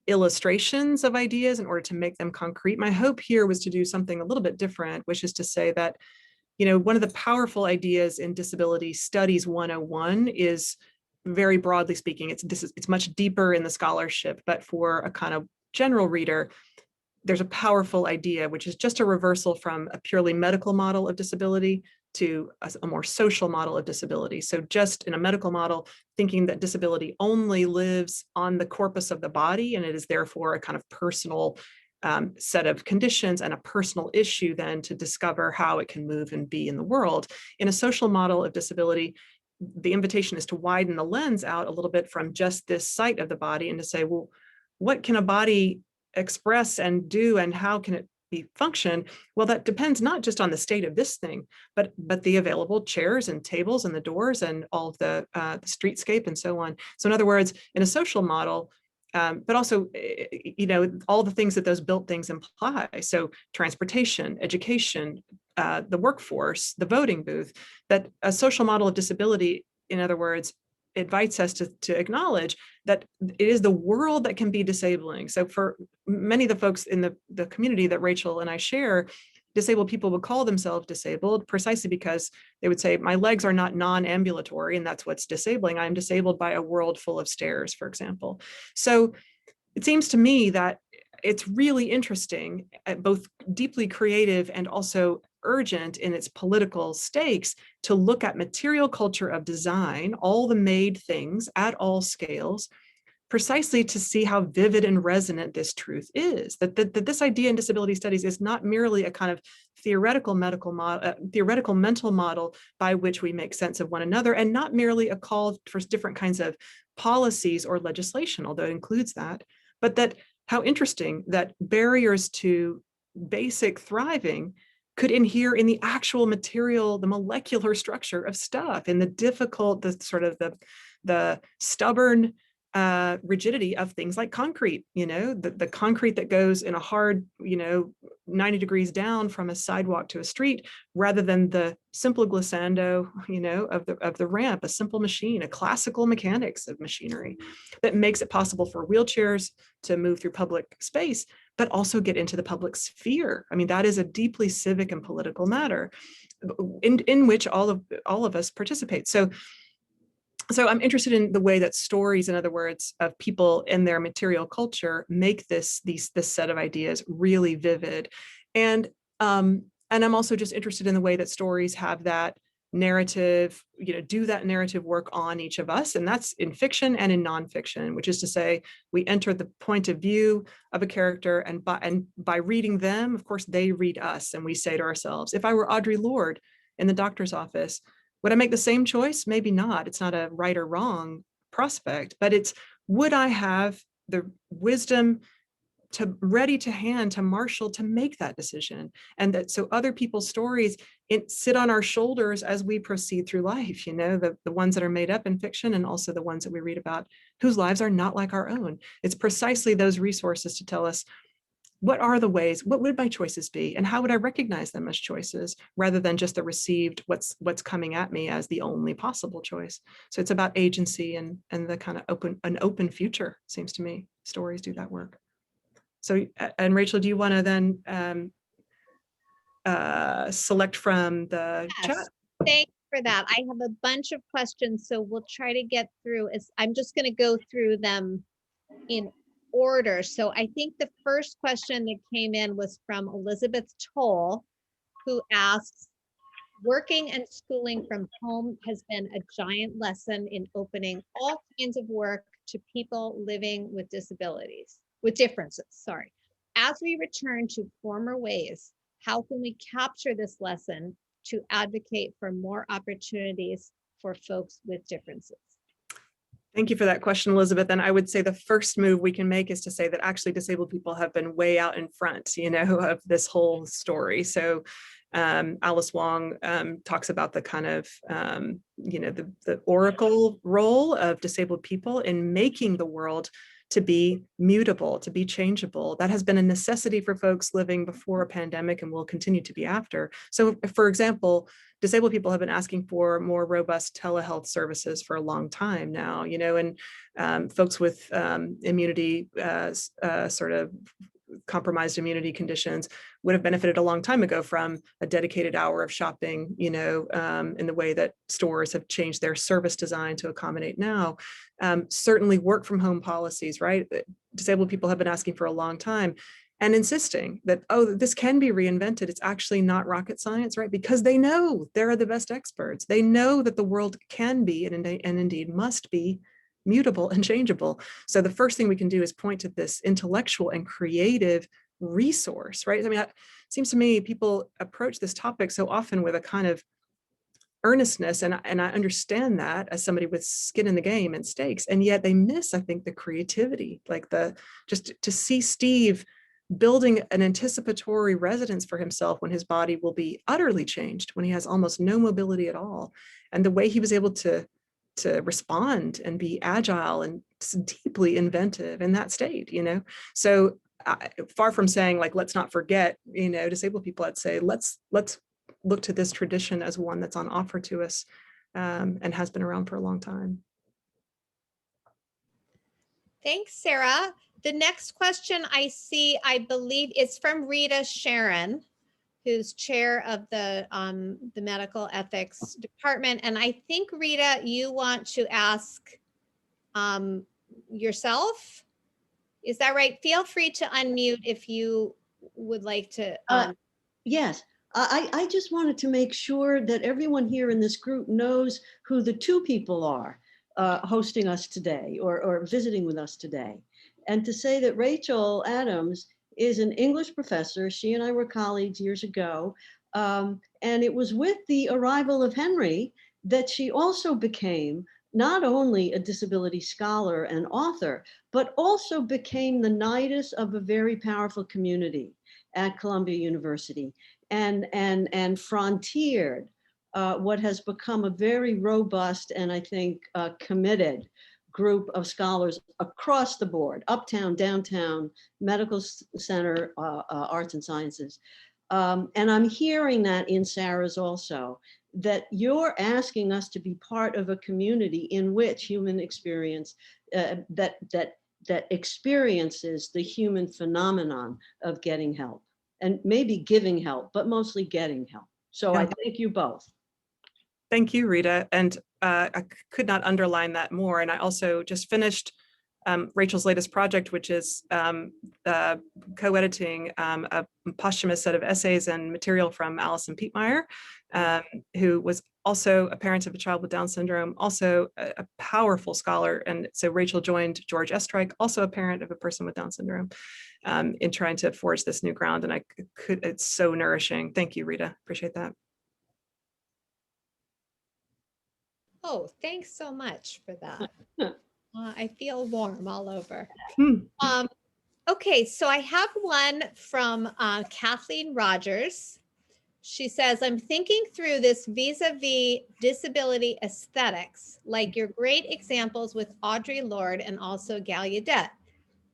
illustrations of ideas in order to make them concrete. My hope here was to do something a little bit different, which is to say that, one of the powerful ideas in Disability Studies 101 is, very broadly speaking, it's much deeper in the scholarship, but for a kind of general reader, there's a powerful idea, which is just a reversal from a purely medical model of disability to a more social model of disability. So just in a medical model, thinking that disability only lives on the corpus of the body, and it is therefore a kind of personal set of conditions and a personal issue then to discover how it can move and be in the world. In a social model of disability, the invitation is to widen the lens out a little bit from just this site of the body and to say, well, what can a body express and do, and how can it be function? Well, that depends not just on the state of this thing, but the available chairs and tables and the doors and all of the streetscape and so on. So in other words, in a social model, but also, all the things that those built things imply. So transportation, education, the workforce, the voting booth, that a social model of disability, in other words, invites us to acknowledge that it is the world that can be disabling. So for many of the folks in the community that Rachel and I share, disabled people would call themselves disabled precisely because they would say, my legs are not non-ambulatory, and that's what's disabling. I'm disabled by a world full of stairs, for example. So it seems to me that it's really interesting, both deeply creative and also urgent in its political stakes, to look at material culture of design, all the made things at all scales, precisely to see how vivid and resonant this truth is. That this idea in disability studies is not merely a kind of theoretical mental model by which we make sense of one another, and not merely a call for different kinds of policies or legislation, although it includes that, but that how interesting that barriers to basic thriving could inhere in the actual material, the molecular structure of stuff, in the difficult, the stubborn rigidity of things like concrete, the concrete that goes in a hard, 90 degrees down from a sidewalk to a street, rather than the simple glissando, of the ramp, a simple machine, a classical mechanics of machinery that makes it possible for wheelchairs to move through public space, but also get into the public sphere. I mean, that is a deeply civic and political matter in which all of us participate. So I'm interested in the way that stories, in other words, of people and their material culture make this set of ideas really vivid. And I'm also just interested in the way that stories have that narrative, do that narrative work on each of us. And that's in fiction and in nonfiction, which is to say, we enter the point of view of a character, and by reading them, of course, they read us, and we say to ourselves, if I were Audre Lorde in the doctor's office, would I make the same choice? Maybe not. It's not a right or wrong prospect, but it's, would I have the wisdom ready to hand to marshal to make that decision? And that so other people's stories sit on our shoulders as we proceed through life, the ones that are made up in fiction, and also the ones that we read about whose lives are not like our own. It's precisely those resources to tell us, what are the ways, what would my choices be, and how would I recognize them as choices, rather than just the received, what's coming at me as the only possible choice. So it's about agency and the kind of an open future, seems to me. Stories do that work. So, and Rachel, do you want to then select from the chat? Thanks for that. I have a bunch of questions, so we'll try to get through. I'm just going to go through them in order. So I think the first question that came in was from Elizabeth Toll, who asks, Working and schooling from home has been a giant lesson in opening all kinds of work to people living with disabilities, with differences, sorry. As we return to former ways, how can we capture this lesson to advocate for more opportunities for folks with differences? Thank you for that question, Elizabeth. And I would say the first move we can make is to say that actually disabled people have been way out in front, of this whole story. So Alice Wong talks about the kind of, the oracle role of disabled people in making the world to be mutable, to be changeable. That has been a necessity for folks living before a pandemic and will continue to be after. So, for example, disabled people have been asking for more robust telehealth services for a long time now, and folks with immunity, sort of compromised immunity conditions would have benefited a long time ago from a dedicated hour of shopping, in the way that stores have changed their service design to accommodate now. Certainly work from home policies, right? Disabled people have been asking for a long time and insisting that, this can be reinvented. It's actually not rocket science, right? Because they know they're the best experts. They know that the world can be and indeed must be mutable and changeable. So the first thing we can do is point to this intellectual and creative resource, right? I mean, it seems to me people approach this topic so often with a kind of earnestness, and I understand that as somebody with skin in the game and stakes, and yet they miss, I think, the creativity, like just to see Steve building an anticipatory residence for himself when his body will be utterly changed, when he has almost no mobility at all, and the way he was able to respond and be agile and deeply inventive in that state, So far from saying like, let's not forget, disabled people, I'd say, let's look to this tradition as one that's on offer to us and has been around for a long time. Thanks, Sarah. The next question I see, I believe, is from Rita Sharon, who's chair of the medical ethics department. And I think, Rita, you want to ask yourself. Is that right? Feel free to unmute if you would like to. Yes, I just wanted to make sure that everyone here in this group knows who the two people are hosting us today or visiting with us today. And to say that Rachel Adams is an English professor. She and I were colleagues years ago. And it was with the arrival of Henry that she also became not only a disability scholar and author, but also became the nidus of a very powerful community at Columbia University and frontiered what has become a very robust and I think committed group of scholars across the board, uptown, downtown, medical center, arts and sciences. And I'm hearing that in Sarah's also, that you're asking us to be part of a community in which human experience, that experiences the human phenomenon of getting help and maybe giving help, but mostly getting help. So I thank you both. Thank you, Rita. And I could not underline that more. And I also just finished Rachel's latest project, which is co-editing a posthumous set of essays and material from Alison Pietmeyer, who was also a parent of a child with Down syndrome, also a powerful scholar. And so Rachel joined George Estreich, also a parent of a person with Down syndrome, in trying to forge this new ground. And it's so nourishing. Thank you, Rita. Appreciate that. Oh, thanks so much for that. I feel warm all over. Okay, so I have one from Kathleen Rogers. She says, I'm thinking through this vis-a-vis disability aesthetics, like your great examples with Audre Lorde and also Gallaudet.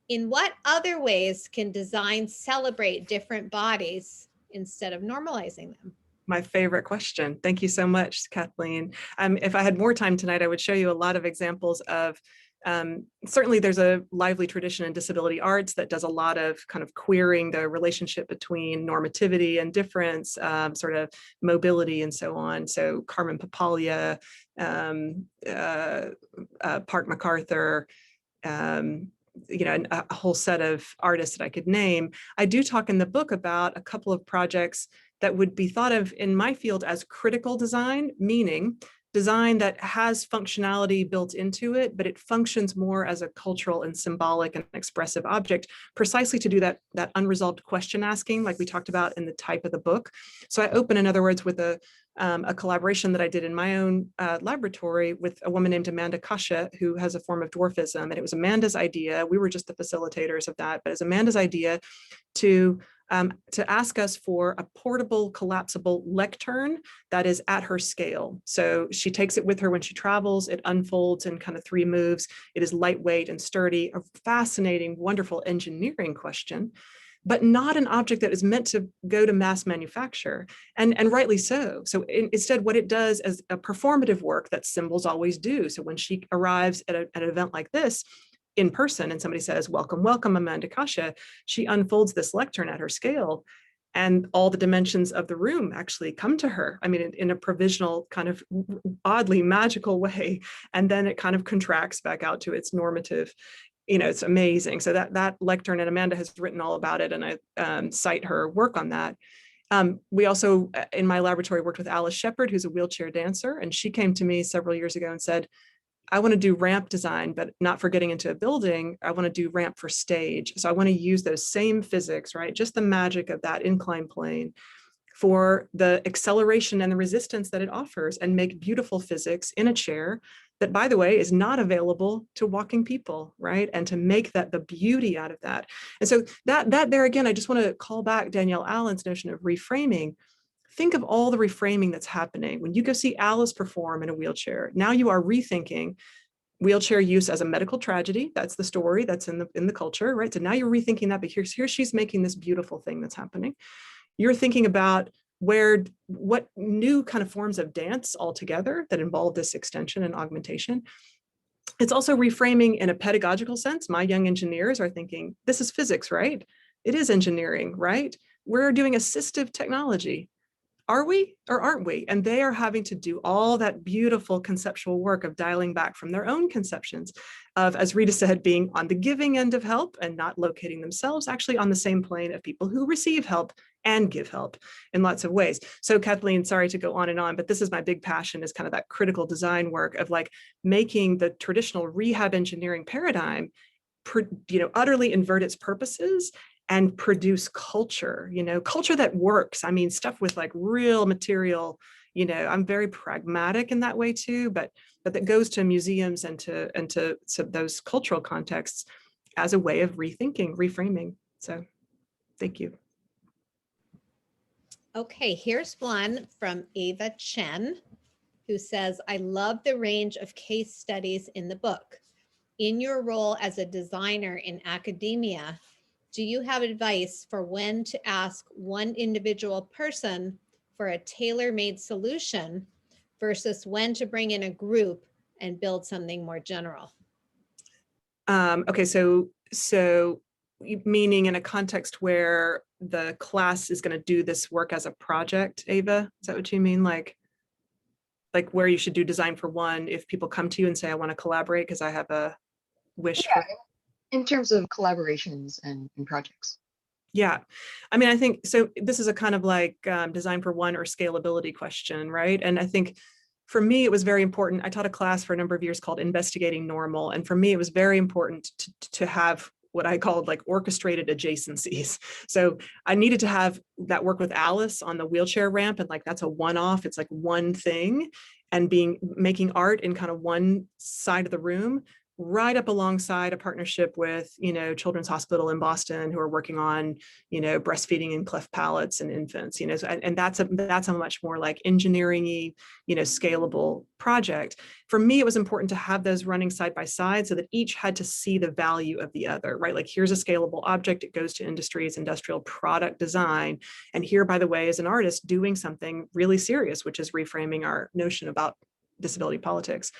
In what other ways can design celebrate different bodies instead of normalizing them? My favorite question. Thank you so much, Kathleen. If I had more time tonight, I would show you a lot of examples of, certainly there's a lively tradition in disability arts that does a lot of kind of queering the relationship between normativity and difference, sort of mobility and so on. So Carmen Papalia, Park MacArthur, a whole set of artists that I could name. I do talk in the book about a couple of projects that would be thought of in my field as critical design, meaning design that has functionality built into it, but it functions more as a cultural and symbolic and expressive object, precisely to do that unresolved question asking, like we talked about in the type of the book. So I open, in other words, with a collaboration that I did in my own laboratory with a woman named Amanda Kasha, who has a form of dwarfism. And it was Amanda's idea. We were just the facilitators of that, but it's Amanda's idea to ask us for a portable, collapsible lectern that is at her scale. So she takes it with her when she travels. It unfolds in kind of 3 moves. It is lightweight and sturdy, a fascinating, wonderful engineering question, but not an object that is meant to go to mass manufacture, and rightly so. So instead, what it does is a performative work that symbols always do. So when she arrives at an event like this, in person, and somebody says, welcome, welcome, Amanda Kasha, she unfolds this lectern at her scale, and all the dimensions of the room actually come to her. I mean, in a provisional kind of oddly magical way, and then it kind of contracts back out to its normative. It's amazing. So that lectern, and Amanda has written all about it, and I cite her work on that. We also, in my laboratory, worked with Alice Shepard, who's a wheelchair dancer, and she came to me several years ago and said, I want to do ramp design, but not for getting into a building. I want to do ramp for stage. So I want to use those same physics, right? Just the magic of that inclined plane for the acceleration and the resistance that it offers, and make beautiful physics in a chair that, by the way, is not available to walking people, right? And to make that the beauty out of that. And so that there again, I just want to call back Danielle Allen's notion of reframing. Think of all the reframing that's happening. When you go see Alice perform in a wheelchair, now you are rethinking wheelchair use as a medical tragedy. That's the story that's in the culture, right? So now you're rethinking that, but here she's making this beautiful thing that's happening. You're thinking about what new kind of forms of dance altogether that involve this extension and augmentation. It's also reframing in a pedagogical sense. My young engineers are thinking, this is physics, right? It is engineering, right? We're doing assistive technology. Are we or aren't we? And they are having to do all that beautiful conceptual work of dialing back from their own conceptions of, as Rita said, being on the giving end of help and not locating themselves actually on the same plane of people who receive help and give help in lots of ways. So Kathleen, sorry to go on, but this is my big passion, is kind of that critical design work of like making the traditional rehab engineering paradigm, utterly invert its purposes and produce culture, culture that works. I mean, stuff with like real material, I'm very pragmatic in that way too, but that goes to museums and to those cultural contexts as a way of rethinking, reframing. So thank you. Okay, here's one from Ava Chen, who says, I love the range of case studies in the book. In your role as a designer in academia, do you have advice for when to ask one individual person for a tailor-made solution versus when to bring in a group and build something more general? Okay, so meaning in a context where the class is going to do this work as a project, Ava? Is that what you mean? Like where you should do design for one if people come to you and say, I want to collaborate because I have a wish for. In terms of collaborations and projects. Yeah, I mean, I think, so this is a kind of like design for one or scalability question, right? And I think for me, it was very important. I taught a class for a number of years called Investigating Normal. And for me, it was very important to have what I called like orchestrated adjacencies. So I needed to have that work with Alice on the wheelchair ramp, and like that's a one-off, it's like one thing, and making art in kind of one side of the room, right up alongside a partnership with, Children's Hospital in Boston, who are working on, breastfeeding and cleft palates in infants, and that's a much more like engineering-y, scalable project. For me, it was important to have those running side by side so that each had to see the value of the other, right? Like, here's a scalable object, it goes to industries, industrial product design. And here, by the way, is an artist doing something really serious, which is reframing our notion about disability politics.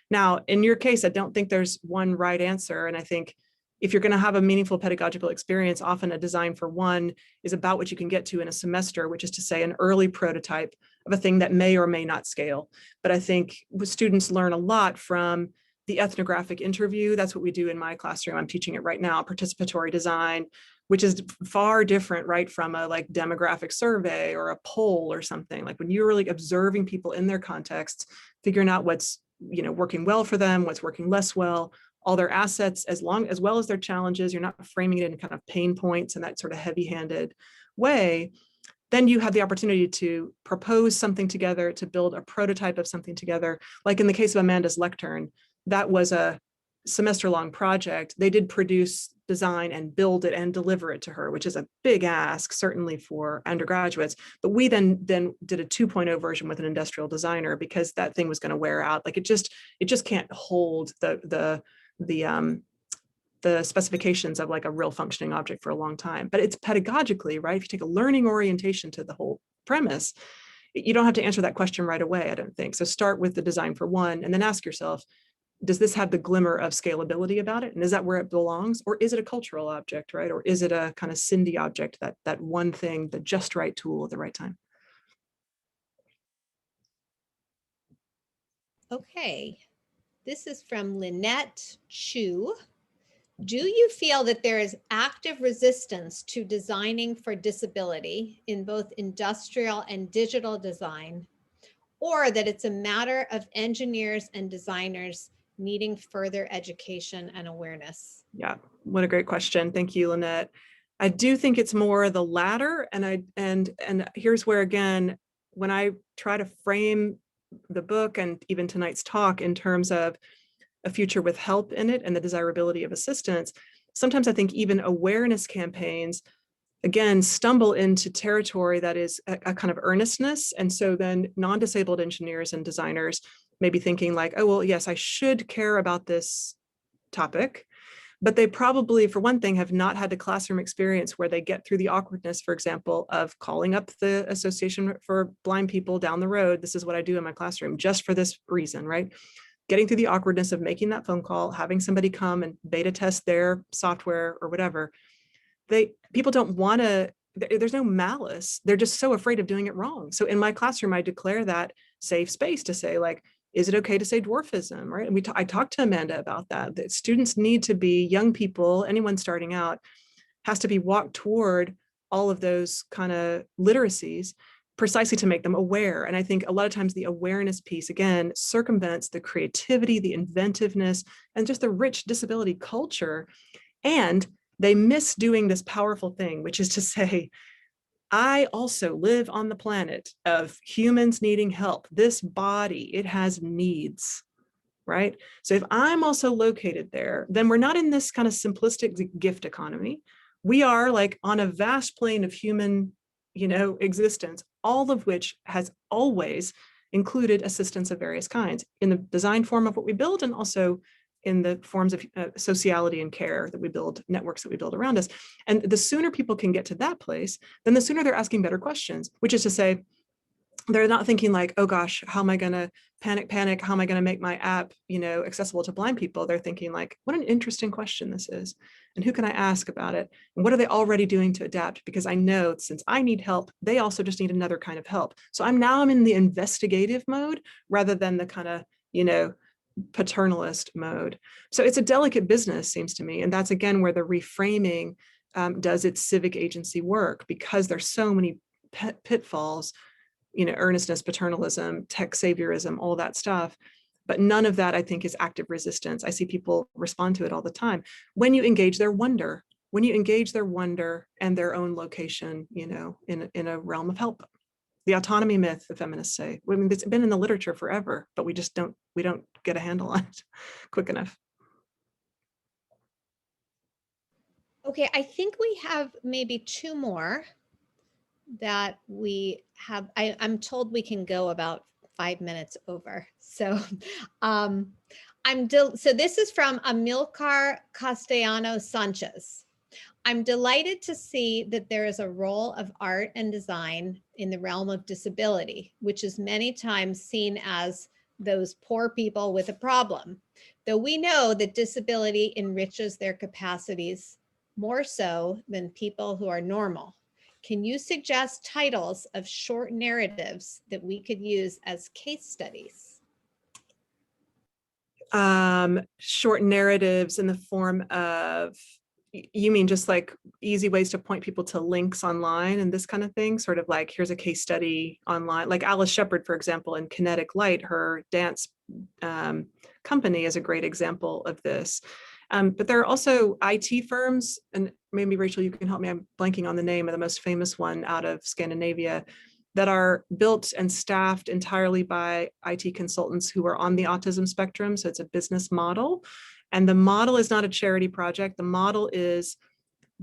Now, in your case, I don't think there's one right answer. And I think if you're going to have a meaningful pedagogical experience, often a design for one is about what you can get to in a semester, which is to say an early prototype of a thing that may or may not scale. But I think students learn a lot from the ethnographic interview. That's what we do in my classroom. I'm teaching it right now, participatory design, which is far different, right, from a like demographic survey or a poll or something. Like when you're really observing people in their contexts, figuring out what's, you know, working well for them, what's working less well, all their assets, as well as their challenges. You're not framing it in kind of pain points in that sort of heavy-handed way. Then you have the opportunity to propose something together, to build a prototype of something together. Like in the case of Amanda's lectern, that was a semester-long project. They did produce, design, and build it and deliver it to her, which is a big ask, certainly for undergraduates. But we then did a 2.0 version with an industrial designer because that thing was going to wear out. Like it just can't hold the specifications of like a real functioning object for a long time. But it's pedagogically, right? If you take a learning orientation to the whole premise, you don't have to answer that question right away, I don't think. So start with the design for one, and then ask yourself, does this have the glimmer of scalability about it? And is that where it belongs? Or is it a cultural object, right? Or is it a kind of Cindy object, that one thing, the just right tool at the right time? Okay, this is from Lynette Chu. Do you feel that there is active resistance to designing for disability in both industrial and digital design, or that it's a matter of engineers and designers needing further education and awareness? Yeah, what a great question. Thank you, Lynette. I do think it's more the latter. And here's where, again, when I try to frame the book and even tonight's talk in terms of a future with help in it and the desirability of assistance, sometimes I think even awareness campaigns, again, stumble into territory that is a kind of earnestness. And so then non-disabled engineers and designers may be thinking like, oh, well, yes, I should care about this topic. But they probably, for one thing, have not had the classroom experience where they get through the awkwardness, for example, of calling up the Association for Blind People down the road. This is what I do in my classroom, just for this reason, right? Getting through the awkwardness of making that phone call, having somebody come and beta test their software or whatever. People don't want to, there's no malice. They're just so afraid of doing it wrong. So in my classroom, I declare that safe space to say, like, is it okay to say dwarfism, right? And I talked to Amanda about that students need to be, young people, anyone starting out has to be walked toward all of those kind of literacies precisely to make them aware. And I think a lot of times the awareness piece, again, circumvents the creativity, the inventiveness, and just the rich disability culture. And they miss doing this powerful thing, which is to say, I also live on the planet of humans needing help. This body, it has needs, right? So if I'm also located there, then we're not in this kind of simplistic gift economy. We are like on a vast plane of human, existence, all of which has always included assistance of various kinds in the design form of what we build, and also in the forms of sociality and care that we build, networks that we build around us. And the sooner people can get to that place, then the sooner they're asking better questions, which is to say, they're not thinking like, oh gosh, how am I going to panic? How am I going to make my app, accessible to blind people? They're thinking like, what an interesting question this is. And who can I ask about it? And what are they already doing to adapt? Because I know since I need help, they also just need another kind of help. So I'm in the investigative mode rather than the kind of, paternalist mode. So it's a delicate business, seems to me. And that's again where the reframing does its civic agency work, because there's so many pitfalls, earnestness, paternalism, tech saviorism, all that stuff. But none of that, I think, is active resistance. I see people respond to it all the time. When you engage their wonder, and their own location, in a realm of help. The autonomy myth, the feminists say. I mean, it's been in the literature forever, but we don't get a handle on it quick enough. Okay, I think we have maybe two more that we have. I'm told we can go about 5 minutes over. So so this is from Amilcar Castellanos Sanchez. I'm delighted to see that there is a role of art and design in the realm of disability, which is many times seen as those poor people with a problem, though we know that disability enriches their capacities more so than people who are normal. Can you suggest titles of short narratives that we could use as case studies? Short narratives in the form of You mean just like easy ways to point people to links online and this kind of thing? Sort of like, here's a case study online, like Alice Shepard, for example, in Kinetic Light, her dance company is a great example of this. But there are also IT firms, and maybe Rachel, you can help me, I'm blanking on the name of the most famous one out of Scandinavia, that are built and staffed entirely by IT consultants who are on the autism spectrum. So it's a business model. And the model is not a charity project. The model is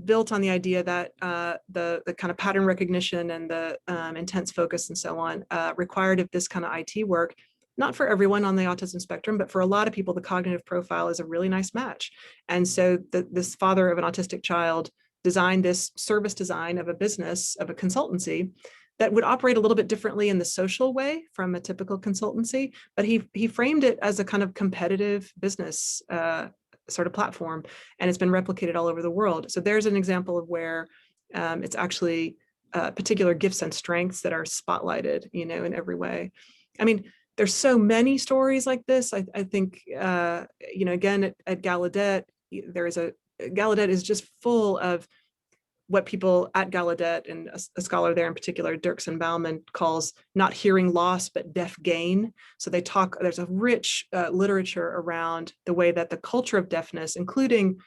built on the idea that the kind of pattern recognition and the intense focus and so on required of this kind of IT work, not for everyone on the autism spectrum, but for a lot of people, the cognitive profile is a really nice match. And so this father of an autistic child designed this service design of a business, of a consultancy, that would operate a little bit differently in the social way from a typical consultancy, but he framed it as a kind of competitive business sort of platform, and it's been replicated all over the world. So there's an example of where it's actually particular gifts and strengths that are spotlighted, you know, in every way. I mean, there's so many stories like this. I think, you know, again, at Gallaudet, Gallaudet is just full of what people at Gallaudet, and a scholar there in particular, Dirksen Bauman, calls not hearing loss, but deaf gain. So they talk, there's a rich literature around the way that the culture of deafness, including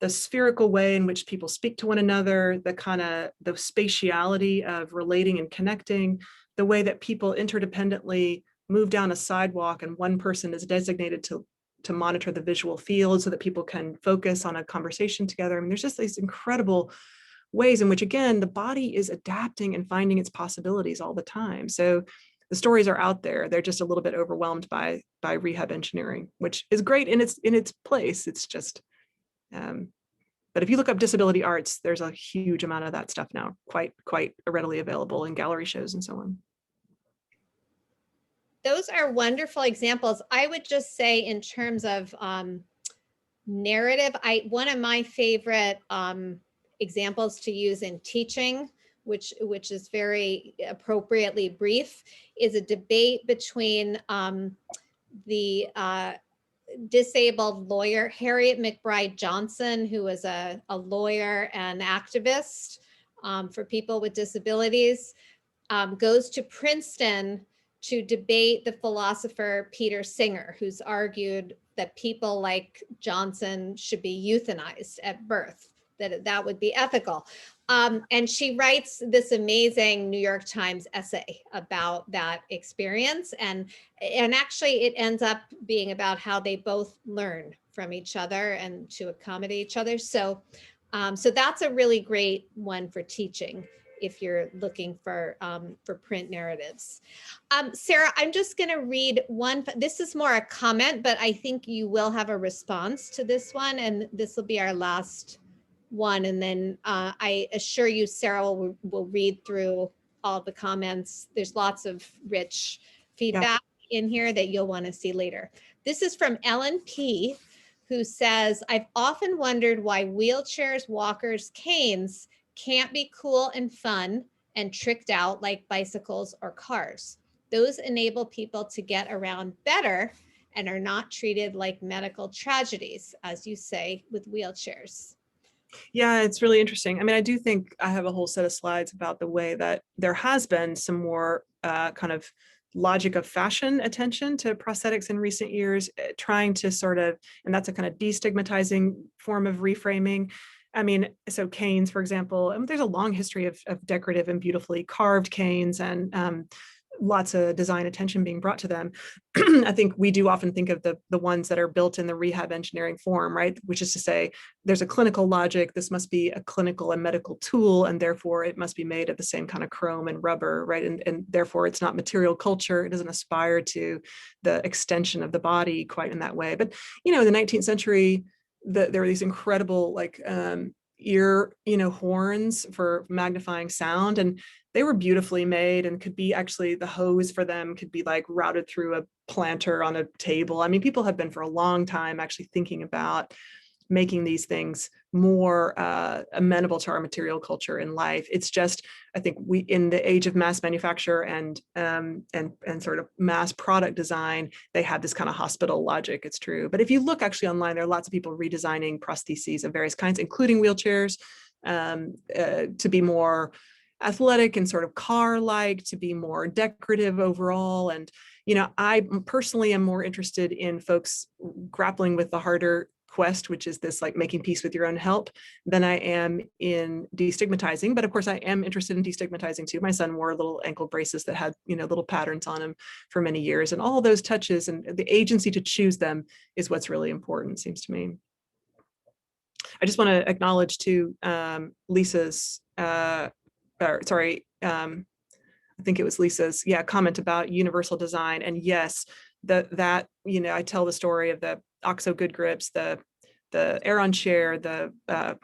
the spherical way in which people speak to one another, the spatiality of relating and connecting, the way that people interdependently move down a sidewalk and one person is designated to monitor the visual field so that people can focus on a conversation together. I mean, there's just these incredible ways in which, again, the body is adapting and finding its possibilities all the time. So the stories are out there. They're just a little bit overwhelmed by rehab engineering, which is great in its place. It's just, but if you look up disability arts, there's a huge amount of that stuff now, quite readily available in gallery shows and so on. Those are wonderful examples. I would just say, in terms of narrative, one of my favorite examples to use in teaching, which is very appropriately brief, is a debate between the disabled lawyer Harriet McBride Johnson, who was a lawyer and activist for people with disabilities, goes to Princeton to debate the philosopher Peter Singer, who's argued that people like Johnson should be euthanized at birth, that would be ethical. And she writes this amazing New York Times essay about that experience. And actually it ends up being about how they both learn from each other and to accommodate each other. So that's a really great one for teaching if you're looking for print narratives. Sarah, I'm just going to read one. This is more a comment, but I think you will have a response to this one, and this will be our last one. And then I assure you, Sarah will read through all the comments. There's lots of rich feedback in here that you'll want to see later. This is from Ellen P., who says, I've often wondered why wheelchairs, walkers, canes can't be cool and fun and tricked out like bicycles or cars. Those enable people to get around better and are not treated like medical tragedies, as you say, with wheelchairs. Yeah, it's really interesting. I mean, I do think I have a whole set of slides about the way that there has been some more kind of logic of fashion attention to prosthetics in recent years, trying to sort of, and that's a kind of destigmatizing form of reframing. I mean, so canes, for example, there's a long history of decorative and beautifully carved canes, and lots of design attention being brought to them. I think we do often think of the ones that are built in the rehab engineering form, right? Which is to say, there's a clinical logic. This must be a clinical and medical tool, and therefore it must be made of the same kind of chrome and rubber, right? And therefore it's not material culture. It doesn't aspire to the extension of the body quite in that way. But, you know, in the 19th century, there were these incredible like ear, horns for magnifying sound, and they were beautifully made and could be actually, the hose for them could be like routed through a planter on a table. I mean, people have been for a long time actually thinking about making these things more amenable to our material culture in life. It's just, I think we, in the age of mass manufacture and sort of mass product design, they have this kind of hospital logic. It's true. But if you look actually online, there are lots of people redesigning prostheses of various kinds, including wheelchairs, to be more athletic and sort of car-like, to be more decorative overall. And, you know, I personally am more interested in folks grappling with the harder quest, which is this like making peace with your own help, than I am in destigmatizing. But of course, I am interested in destigmatizing too. My son wore little ankle braces that had, you know, little patterns on them for many years, and all those touches and the agency to choose them is what's really important, seems to me. I just want to acknowledge too Lisa's, I think it was Lisa's, comment about universal design. And yes, that you know, I tell the story of the OXO good grips, the Aeron chair, the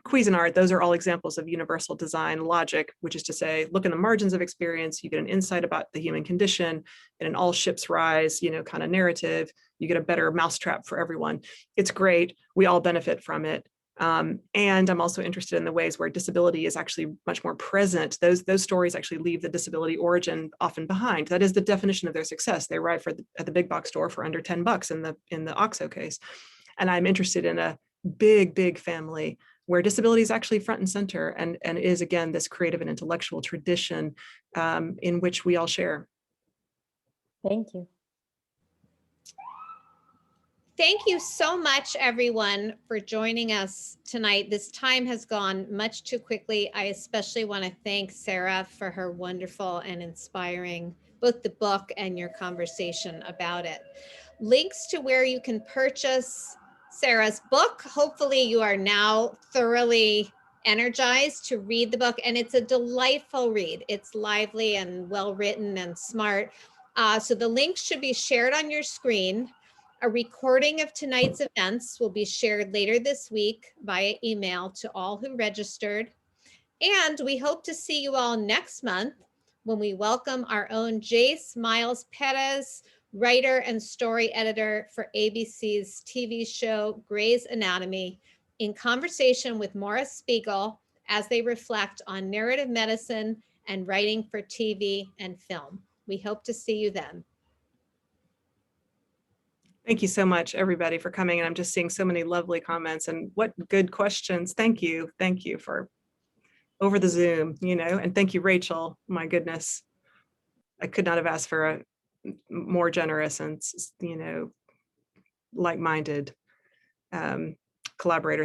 Cuisinart. Those are all examples of universal design logic, which is to say, look in the margins of experience, you get an insight about the human condition, and an all ships rise, you know, kind of narrative. You get a better mousetrap for everyone. It's great. We all benefit from it. And I'm also interested in the ways where disability is actually much more present. Those stories actually leave the disability origin often behind. That is the definition of their success. They arrive at the big box store for under $10 in the OXO case. And I'm interested in a big family where disability is actually front and center, and is again this creative and intellectual tradition in which we all share. Thank you. Thank you so much, everyone, for joining us tonight. This time has gone much too quickly. I especially want to thank Sara for her wonderful and inspiring, both the book and your conversation about it. Links to where you can purchase Sara's book. Hopefully you are now thoroughly energized to read the book, and it's a delightful read. It's lively and well written and smart. So the links should be shared on your screen. A recording of tonight's events will be shared later this week via email to all who registered. And we hope to see you all next month when we welcome our own Jace Miles Perez, writer and story editor for ABC's TV show Grey's Anatomy, in conversation with Morris Spiegel as they reflect on narrative medicine and writing for TV and film. We hope to see you then. Thank you so much, everybody, for coming. And I'm just seeing so many lovely comments and what good questions. Thank you. Thank you for over the Zoom, you know, and thank you, Rachel. My goodness, I could not have asked for a more generous and, you know, like-minded collaborator.